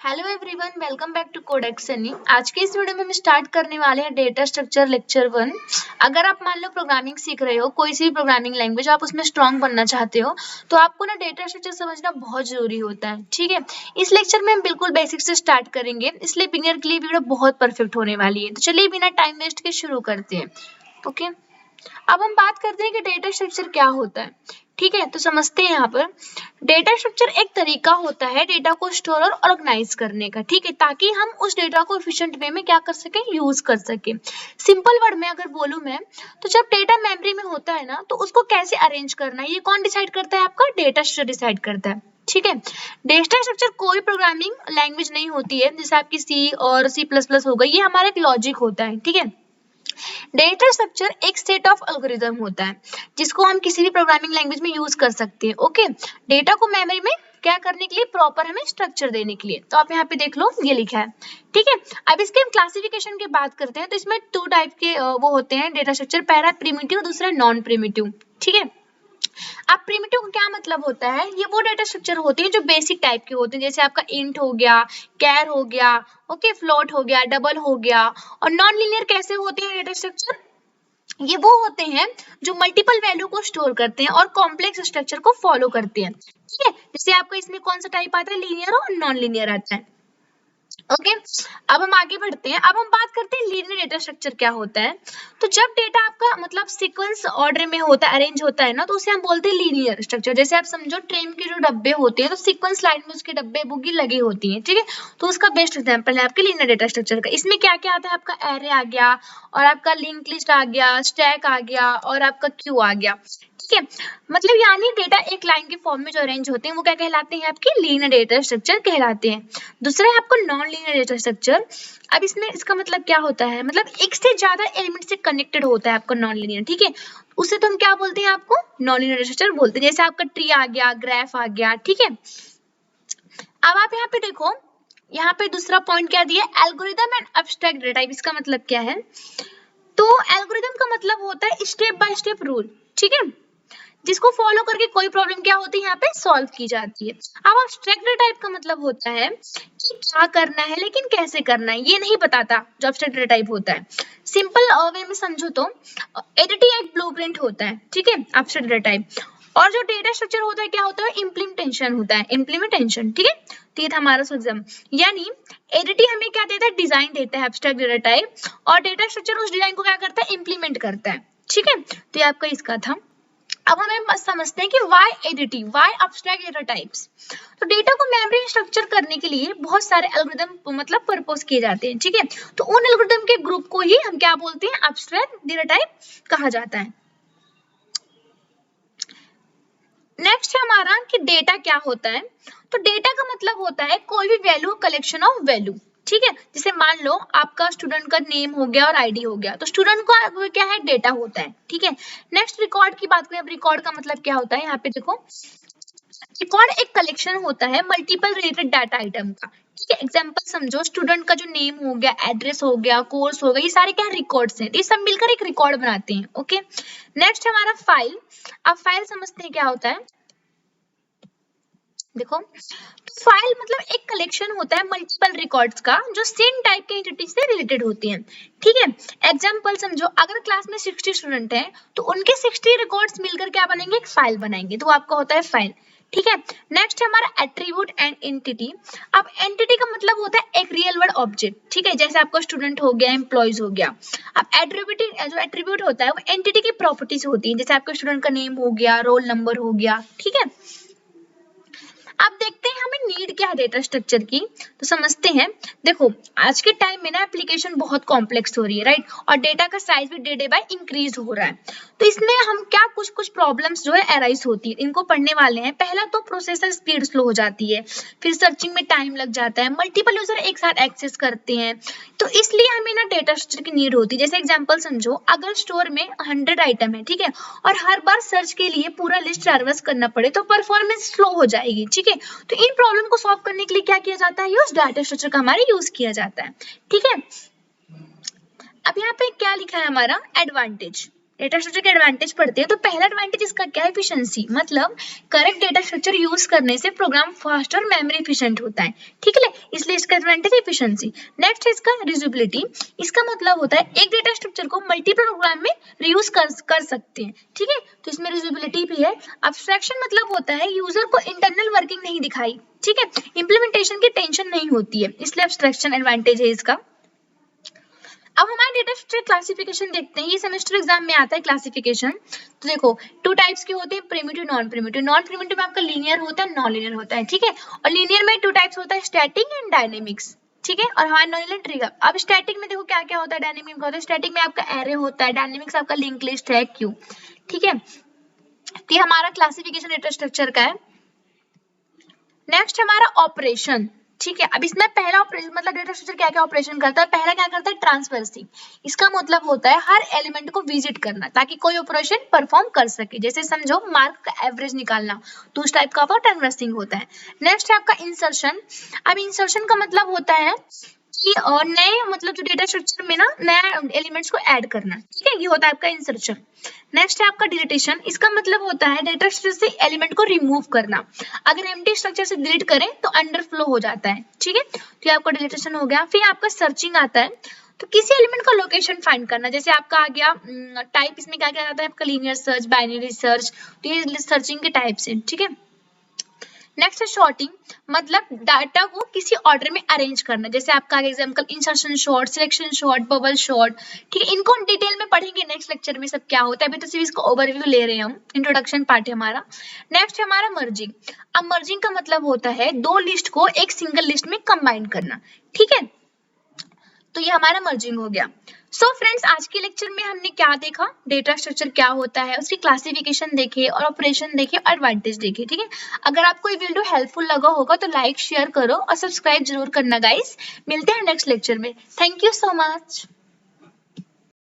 Hello everyone, welcome back to codex Sunny. आज के इस वीडियो में हम स्टार्ट करने वाले हैं डेटा स्ट्रक्चर लेक्चर 1। अगर आप मान लो प्रोग्रामिंग सीख रहे हो, कोई सी भी प्रोग्रामिंग लैंग्वेज आप उसमें स्ट्रांग बनना चाहते हो, तो आपको ना डेटा स्ट्रक्चर समझना बहुत जरूरी होता है। ठीक है, इस लेक्चर में हम बिल्कुल बेसिक से स्टार्ट करेंगे, इसलिए बिगिनर के लिए वीडियो बहुत परफेक्ट होने वाली है। तो चलिए बिना टाइम वेस्ट के शुरू करते हैं। ओके, अब हम बात करते हैं कि डेटा स्ट्रक्चर क्या होता है। ठीक है, तो समझते हैं। यहाँ पर डेटा स्ट्रक्चर एक तरीका होता है डेटा को स्टोर और ऑर्गेनाइज करने का। ठीक है, ताकि हम उस डेटा को एफिशिएंट वे में क्या कर सके, यूज कर सके। सिंपल वर्ड में अगर बोलूं मैं, तो जब डेटा मेमोरी में होता है ना, तो उसको कैसे अरेंज करना है, ये कौन डिसाइड करता है? आपका डेटा स्ट्रक्चर डिसाइड करता है। ठीक है, डेटा स्ट्रक्चर कोई प्रोग्रामिंग लैंग्वेज नहीं होती है, जैसे आपकी सी और सी प्लस प्लस हो गई, ये हमारा एक लॉजिक होता है। ठीक है, डेटा स्ट्रक्चर एक सेट ऑफ एल्गोरिदम होता है जिसको हम किसी भी प्रोग्रामिंग लैंग्वेज में यूज कर सकते हैं। ओके, डेटा को मेमोरी में क्या करने के लिए, प्रॉपर हमें स्ट्रक्चर देने के लिए। तो आप यहाँ पे देख लो, ये लिखा है। ठीक है, अब इसके हम क्लासिफिकेशन की बात करते हैं। तो इसमें टू टाइप के वो होते हैं डेटा स्ट्रक्चर, पहला प्रिमिटिव, दूसरा नॉन प्रिमिटिव। ठीक है, अब प्रिमिटिव का क्या मतलब होता है? ये वो डेटा स्ट्रक्चर होते हैं जो बेसिक टाइप के होते हैं, जैसे आपका इंट हो गया, कैर हो गया, ओके, फ्लोट हो गया, डबल हो गया। और नॉन लीनियर कैसे होते हैं डेटा स्ट्रक्चर? ये वो होते हैं जो मल्टीपल वैल्यू को स्टोर करते हैं और कॉम्प्लेक्स स्ट्रक्चर को फॉलो करते हैं। ठीक है, जैसे आपका इसमें कौन सा टाइप आता है, लीनियर और नॉन लीनियर आता है। ओके, अब हम आगे बढ़ते हैं। अब हम बात करते हैं लीनियर डेटा स्ट्रक्चर क्या होता है। तो जब डेटा आपका मतलब सीक्वेंस ऑर्डर में होता है, अरेंज होता है ना, तो उसे हम बोलते हैं लीनियर स्ट्रक्चर। जैसे आप समझो ट्रेन के जो डब्बे होते हैं, तो सीक्वेंस लाइन में उसके डब्बे बुगी लगी होती हैं। ठीक है, तो उसका बेस्ट एग्जांपल है आपके लीनियर डेटा स्ट्रक्चर का। इसमें क्या क्या आता है? आपका एरे आ गया, और आपका लिंक लिस्ट आ गया, स्टैक आ गया, और आपका क्यू आ गया। ठीक है, मतलब यानी डेटा एक लाइन के फॉर्म में जो अरेंज होते हैं वो क्या कहलाते हैं? आपके लीनियर डेटा स्ट्रक्चर कहलाते हैं। दूसरा है आपको नॉन लीनियर डेटा स्ट्रक्चर। अब इसमें इसका मतलब क्या होता है? मतलब एक से ज्यादा एलिमेंट से कनेक्टेड होता है आपका नॉन लीनियर। ठीक है, उसे तो हम क्या बोलते हैं? आपको नॉन लीनियर डेटा स्ट्रक्चर बोलते हैं। जैसे आपका ट्री आ गया, ग्राफ आ गया। ठीक है, अब आप यहाँ पे देखो, यहाँ पे दूसरा पॉइंट क्या दिया, algorithm and abstract data type. इसका मतलब क्या है? तो एल्गोरिदम का मतलब होता है स्टेप बाय स्टेप रूल। ठीक है, जिसको फॉलो करके कोई प्रॉब्लम क्या होती है, यहाँ पे सॉल्व की जाती है। अब एब्स्ट्रैक्ट टाइप का मतलब होता है कि क्या करना है लेकिन कैसे करना है ये नहीं बताता, जो एब्स्ट्रैक्ट टाइप होता है। सिंपल वे में समझो तो एडिटिंग एक ब्लूप्रिंट होता है। ठीक है, एब्स्ट्रैक्ट टाइप। और जो डेटा स्ट्रक्चर होता है क्या होता है? इम्प्लीमेंटेशन होता है, इम्प्लीमेंटेशन। ठीक है, तो ये था हमारा एग्जाम। यानी एडिटिंग हमें क्या देता है? डिजाइन देता है एब्स्ट्रैक्ट डेटा टाइप, और डेटा स्ट्रक्चर उस डिजाइन को क्या करता है? इम्प्लीमेंट करता है। ठीक है, तो ये आपका इसका था। अब हमें बस समझते हैं कि why additive, why abstract data types. तो डेटा को मेमोरी में स्ट्रक्चर करने के लिए बहुत सारे एल्गोरिदम मतलब प्रपोज किए जाते हैं। ठीक है, तो उन एल्गोरिदम के ग्रुप को ही हम क्या बोलते हैं? एब्स्ट्रैक्ट डेटा टाइप कहा जाता है। नेक्स्ट है हमारा कि डेटा क्या होता है। तो डेटा का मतलब होता है कोई भी वैल्यू, कलेक्शन ऑफ वैल्यू। ठीक है, जैसे मान लो आपका स्टूडेंट का नेम हो गया और आईडी हो गया, तो स्टूडेंट का क्या है? डेटा होता है। ठीक है, नेक्स्ट रिकॉर्ड की बात करें। अब रिकॉर्ड का मतलब क्या होता है? यहाँ पे देखो, रिकॉर्ड एक कलेक्शन होता है मल्टीपल रिलेटेड डाटा आइटम का। ठीक है, एग्जांपल समझो, स्टूडेंट का जो नेम हो गया, एड्रेस हो गया, कोर्स हो गया, ये सारे क्या रिकॉर्ड्स हैं। ये सब मिलकर एक रिकॉर्ड बनाते हैं। ओके, नेक्स्ट हमारा फाइल। अब फाइल समझते हैं क्या होता है। देखो, तो फाइल मतलब एक कलेक्शन होता है मल्टीपल रिकॉर्ड्स का, जो सेम टाइप के एंटिटी से रिलेटेड होती हैं। ठीक है, एग्जांपल समझो, अगर क्लास में 60 स्टूडेंट हैं, तो उनके 60 रिकॉर्ड्स मिलकर क्या बनेंगे? एक फाइल बनाएंगे। तो आपका होता है फाइल। ठीक है, नेक्स्ट है हमारा एट्रीब्यूट एंड एंटिटी। अब एंटिटी का मतलब होता है एक रियल वर्ल्ड ऑब्जेक्ट। ठीक है, जैसे आपका स्टूडेंट हो गया, एम्प्लॉयज हो गया। अब एट्रीब्यूट, जो एट्रीब्यूट होता है वो एंटिटी की प्रॉपर्टीज होती है, जैसे आपके स्टूडेंट का नेम हो गया, रोल नंबर हो गया। ठीक है, अब देखते हैं हमें नीड क्या है डेटा स्ट्रक्चर की। तो समझते हैं। देखो, आज के टाइम में ना एप्लीकेशन बहुत कॉम्प्लेक्स हो रही है, राइट, और डेटा का साइज भी डे डे बाय इंक्रीज हो रहा है। तो इसमें हम क्या कुछ प्रॉब्लम्स जो है अराइज होती है, इनको पढ़ने वाले हैं। पहला तो प्रोसेसर स्पीड स्लो हो जाती है, फिर सर्चिंग में टाइम लग जाता है, मल्टीपल यूजर एक साथ एक्सेस करते हैं, तो इसलिए हमें ना डेटा स्ट्रक्चर की नीड होती है। जैसे एग्जांपल समझो, अगर स्टोर में 100 आइटम है, ठीक है, और हर बार सर्च के लिए पूरा लिस्ट ट्रैवर्स करना पड़े, तो परफॉर्मेंस स्लो हो जाएगी। ठीक है, तो इन प्रॉब्लम को सॉल्व करने के लिए क्या किया जाता है? यूज डाटा स्ट्रक्चर का हमारे यूज किया जाता है। ठीक है, अब यहाँ पे क्या लिखा है हमारा? एडवांटेज। डेटा स्ट्रक्चर के एडवांटेज पढ़ते हैं तो पहला एडवांटेज इसका क्या है, एफिशिएंसी, मतलब करेक्ट डेटा स्ट्रक्चर यूज करने से प्रोग्राम फास्ट और मेमोरी एफिशिएंट होता है, ठीक है, इसलिए इसका एडवांटेज एफिशिएंसी। नेक्स्ट है इसका रीयूजेबिलिटी, इसका मतलब होता है एक डेटा स्ट्रक्चर को मल्टीपल प्रोग्राम में रीयूज कर सकते हैं, ठीक है, तो इसमें रीयूजेबिलिटी भी है। एब्स्ट्रैक्शन मतलब होता है यूजर को इंटरनल वर्किंग नहीं दिखाई, ठीक है, इम्प्लीमेंटेशन की टेंशन नहीं होती है, इसलिए एब्स्ट्रैक्शन एडवांटेज है इसका। अब हमारे डेटा स्ट्रक्चर क्लासिफिकेशन देखते हैं, ये सेमेस्टर एग्जाम में आता है क्लासिफिकेशन। तो देखो टू टाइप्स के होते हैं, primitive non primitive. Non primitive में आपका लीनियर होता है, नॉन लीनियर होता है, ठीक है, और लीनियर में टू टाइप्स होता है, स्टैटिक एंड डायनेमिक्स, ठीक है, और हमारे नॉन लीनियर ट्रिगर। अब स्टैटिक में देखो क्या क्या होता है, डायनेमिक होता है, स्टैटिक में आपका एरे होता है, डायनेमिक्स आपका लिंक लिस्ट है, क्यू, ठीक है, तो ये हमारा क्लासिफिकेशन डेटा स्ट्रक्चर का है। नेक्स्ट हमारा ऑपरेशन, ठीक है, अब इसमें पहला ऑपरेशन मतलब डेटा स्ट्रक्चर क्या क्या ऑपरेशन करता है, पहला क्या करता है, ट्रांसवर्सिंग, इसका मतलब होता है हर एलिमेंट को विजिट करना ताकि कोई ऑपरेशन परफॉर्म कर सके, जैसे समझो मार्क का एवरेज निकालना, तो उस टाइप का आपका ट्रांसवर्सिंग होता है। नेक्स्ट है आपका इंसर्शन। अब इंसर्शन का मतलब होता है कि नए मतलब जो डेटा स्ट्रक्चर में ना नया एलिमेंट्स को ऐड करना, ठीक है, ये होता है आपका इंसर्शन। नेक्स्ट है आपका डिलीटेशन, इसका मतलब होता है डेटा स्ट्रक्चर से एलिमेंट को रिमूव करना, अगर एम्प्टी स्ट्रक्चर से डिलीट करें तो अंडरफ्लो हो जाता है, ठीक है, तो ये आपका डिलीटेशन हो गया। फिर आपका सर्चिंग आता है, तो किसी एलिमेंट का लोकेशन फाइंड करना, जैसे आपका आ गया टाइप, इसमें क्या क्या आता है आपका लीनियर सर्च, बाइनरी सर्च, तो ये सर्चिंग के टाइप्स हैं, ठीक है। नेक्स्ट है शॉर्टिंग, मतलब डाटा को किसी ऑर्डर में अरेंज करना, जैसे आपका example insertion short, selection short, bubble short, ठीक है, इनको डिटेल में पढ़ेंगे नेक्स्ट लेक्चर में सब क्या होता है, अभी तो सिर्फ इसका ओवरव्यू ले रहे हैं हम, इंट्रोडक्शन पार्ट है हमारा। नेक्स्ट है हमारा मर्जिंग। अब मर्जिंग का मतलब होता है दो लिस्ट को एक सिंगल लिस्ट में कंबाइन करना, ठीक है, तो ये हमारा मर्जिंग हो गया। सो फ्रेंड्स, आज के लेक्चर में हमने क्या देखा, डेटा स्ट्रक्चर क्या होता है, उसकी क्लासिफिकेशन देखे और ऑपरेशन देखे, एडवांटेज देखे, ठीक है। अगर आपको ये वीडियो हेल्पफुल लगा होगा तो लाइक शेयर करो और सब्सक्राइब जरूर करना गाइस। मिलते हैं नेक्स्ट लेक्चर में। Thank you so much.